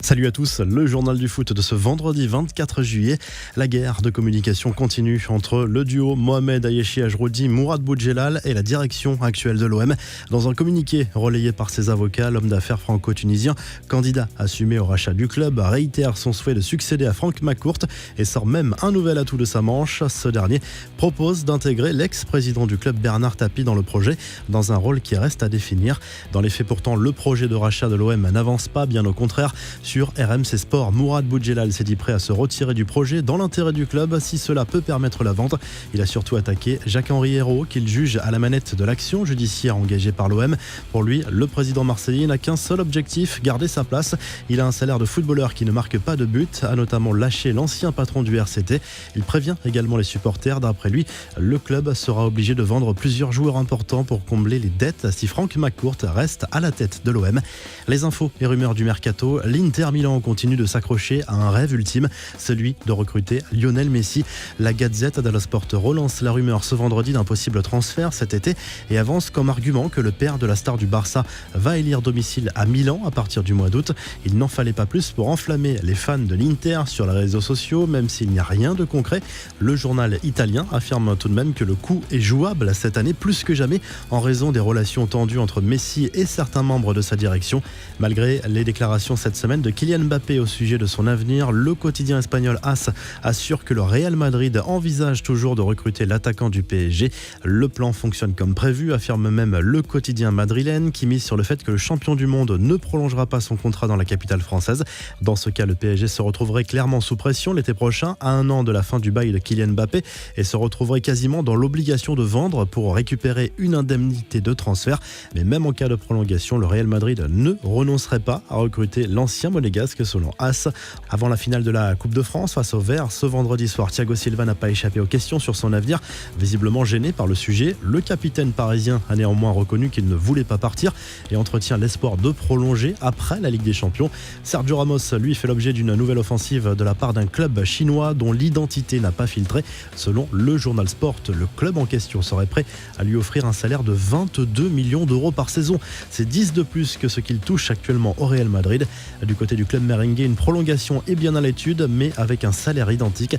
Salut à tous, le journal du foot de ce vendredi 24 juillet. La guerre de communication continue entre le duo Mohamed Ayeshi Ajroudi, Mourad Boudjelal et la direction actuelle de l'OM. Dans un communiqué relayé par ses avocats, l'homme d'affaires franco-tunisien, candidat assumé au rachat du club, réitère son souhait de succéder à Franck McCourt et sort même un nouvel atout de sa manche. Ce dernier propose d'intégrer l'ex-président du club Bernard Tapie dans le projet, dans un rôle qui reste à définir. Dans les faits pourtant, le projet de rachat de l'OM n'avance pas, bien au contraire. Sur RMC Sport, Mourad Boudjelal s'est dit prêt à se retirer du projet dans l'intérêt du club si cela peut permettre la vente. Il a surtout attaqué Jacques-Henri Hérault qu'il juge à la manette de l'action judiciaire engagée par l'OM. Pour lui, le président marseillais n'a qu'un seul objectif, garder sa place. Il a un salaire de footballeur qui ne marque pas de but, a notamment lâché l'ancien patron du RCT. Il prévient également les supporters. D'après lui, le club sera obligé de vendre plusieurs joueurs importants pour combler les dettes si Franck McCourt reste à la tête de l'OM. Les infos et rumeurs du mercato, l'Inter Milan continue de s'accrocher à un rêve ultime, celui de recruter Lionel Messi. La Gazette dello Sport relance la rumeur ce vendredi d'un possible transfert cet été et avance comme argument que le père de la star du Barça va élire domicile à Milan à partir du mois d'août. Il n'en fallait pas plus pour enflammer les fans de l'Inter sur les réseaux sociaux, même s'il n'y a rien de concret. Le journal italien affirme tout de même que le coup est jouable cette année plus que jamais en raison des relations tendues entre Messi et certains membres de sa direction. Malgré les déclarations cette semaine de Kylian Mbappé au sujet de son avenir, le quotidien espagnol AS assure que le Real Madrid envisage toujours de recruter l'attaquant du PSG. Le plan fonctionne comme prévu, affirme même le quotidien madrilène qui mise sur le fait que le champion du monde ne prolongera pas son contrat dans la capitale française. Dans ce cas, le PSG se retrouverait clairement sous pression l'été prochain, à un an de la fin du bail de Kylian Mbappé, et se retrouverait quasiment dans l'obligation de vendre pour récupérer une indemnité de transfert. Mais même en cas de prolongation, le Real Madrid ne renoncerait pas à recruter l'ancien monégasque selon AS. Avant la finale de la Coupe de France face au Vert, ce vendredi soir, Thiago Silva n'a pas échappé aux questions sur son avenir. Visiblement gêné par le sujet, le capitaine parisien a néanmoins reconnu qu'il ne voulait pas partir et entretient l'espoir de prolonger après la Ligue des Champions. Sergio Ramos, lui, fait l'objet d'une nouvelle offensive de la part d'un club chinois dont l'identité n'a pas filtré. Selon le journal Sport, le club en question serait prêt à lui offrir un salaire de 22 millions d'euros par saison. C'est 10 de plus que ce qu'il touche actuellement au Real Madrid. Du côté du club merengue, une prolongation est bien à l'étude, mais avec un salaire identique.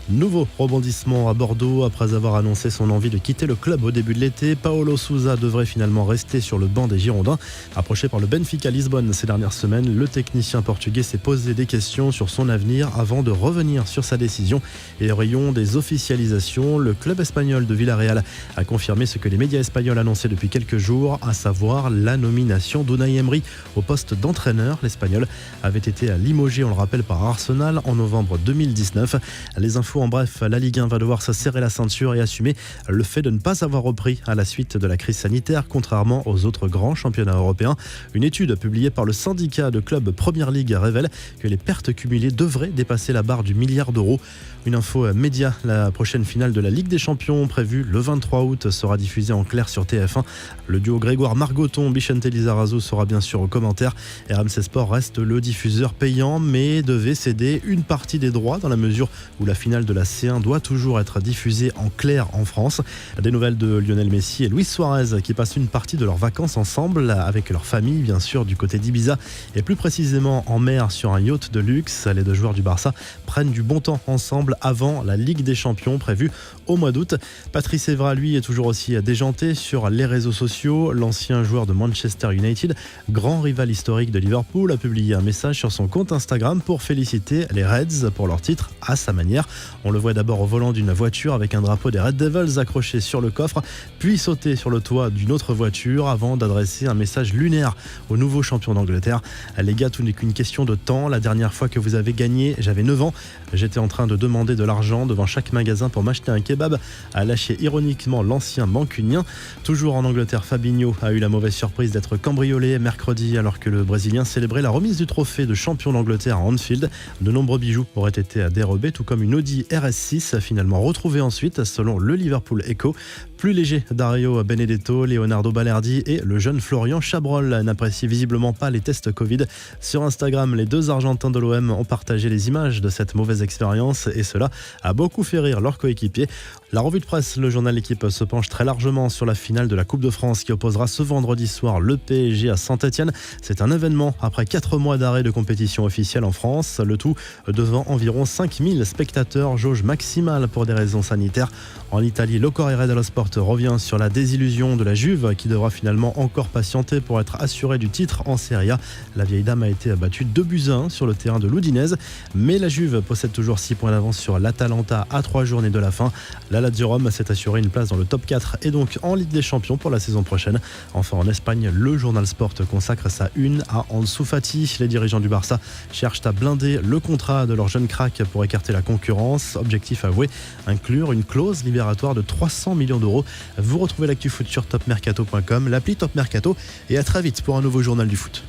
Nouveau rebondissement à Bordeaux. Après avoir annoncé son envie de quitter le club au début de l'été, Paulo Sousa devrait finalement rester sur le banc des Girondins. Approché par le Benfica Lisbonne ces dernières semaines, le technicien portugais s'est posé des questions sur son avenir avant de revenir sur sa décision. Et au rayon des officialisations, le club espagnol de Villarreal a confirmé ce que les médias espagnols annonçaient depuis quelques jours, à savoir la nomination d'Unai Emery au poste d'entraîneur. L'Espagnol avait été limogé, on le rappelle, par Arsenal en novembre 2019. Les infos en bref, la Ligue 1 va devoir se serrer la ceinture et assumer le fait de ne pas avoir repris à la suite de la crise sanitaire, contrairement aux autres grands championnats européens. Une étude publiée par le syndicat de clubs Première Ligue révèle que les pertes cumulées devraient dépasser la barre du milliard d'euros. Une info média, la prochaine finale de la Ligue des Champions prévue le 23 août sera diffusée en clair sur TF1. Le duo Grégoire Margoton, Bichente Lizarazu sera bien sûr au commentaire. RMC Sport reste le diffuseur payant mais devait céder une partie des droits dans la mesure où la finale de la C1 doit toujours être diffusée en clair en France. Des nouvelles de Lionel Messi et Luis Suarez qui passent une partie de leurs vacances ensemble avec leur famille bien sûr du côté d'Ibiza et plus précisément en mer sur un yacht de luxe. Les deux joueurs du Barça prennent du bon temps ensemble avant la Ligue des Champions prévue au mois d'août. Patrice Evra lui est toujours aussi déjanté sur les réseaux sociaux. L'ancien joueur de Manchester United, grand rival historique de Liverpool, a publié un message sur son compte Instagram pour féliciter les Reds pour leur titre à sa manière. On le voit d'abord au volant d'une voiture avec un drapeau des Red Devils accroché sur le coffre, puis sauter sur le toit d'une autre voiture avant d'adresser un message lunaire au nouveau champion d'Angleterre. Les gars, tout n'est qu'une question de temps. La dernière fois que vous avez gagné, j'avais 9 ans. J'étais en train de demander de l'argent devant chaque magasin pour m'acheter un kebab, a lâché ironiquement l'ancien mancunien. Toujours en Angleterre, Fabinho a eu la mauvaise surprise d'être cambriolé mercredi alors que le Brésilien célébrait la remise du trophée de champion d'Angleterre à Anfield. De nombreux bijoux auraient été dérobés, tout comme une Audi RS6 finalement retrouvée ensuite selon le Liverpool Echo. Plus léger, Dario Benedetto, Leonardo Balerdi et le jeune Florian Chabrol n'apprécient visiblement pas les tests Covid. Sur Instagram, les deux Argentins de l'OM ont partagé les images de cette mauvaise expérience et cela a beaucoup fait rire leurs coéquipiers. La revue de presse, le journal L'équipe se penche très largement sur la finale de la Coupe de France qui opposera ce vendredi soir le PSG à Saint-Etienne. C'est un événement après 4 mois d'arrêt de compétition officielle en France, le tout devant environ 5000 spectateurs, jauge maximale pour des raisons sanitaires. En Italie, le Corriere dello Sport revient sur la désillusion de la Juve qui devra finalement encore patienter pour être assurée du titre en Serie A. La vieille dame a été battue 2-1 sur le terrain de l'Udinese, mais la Juve possède toujours 6 points d'avance sur l'Atalanta à 3 journées de la fin. La Lazio Rome s'est assuré une place dans le top 4 et donc en Ligue des Champions pour la saison prochaine. Enfin en Espagne, le journal Sport consacre sa une à Ansu Fati. Les dirigeants du Barça cherchent à blinder le contrat de leur jeune crack pour écarter la concurrence. Objectif avoué, inclure une clause libératoire de 300 millions d'euros. Vous retrouvez l'actu foot sur topmercato.com, l'appli Top Mercato et à très vite pour un nouveau journal du foot.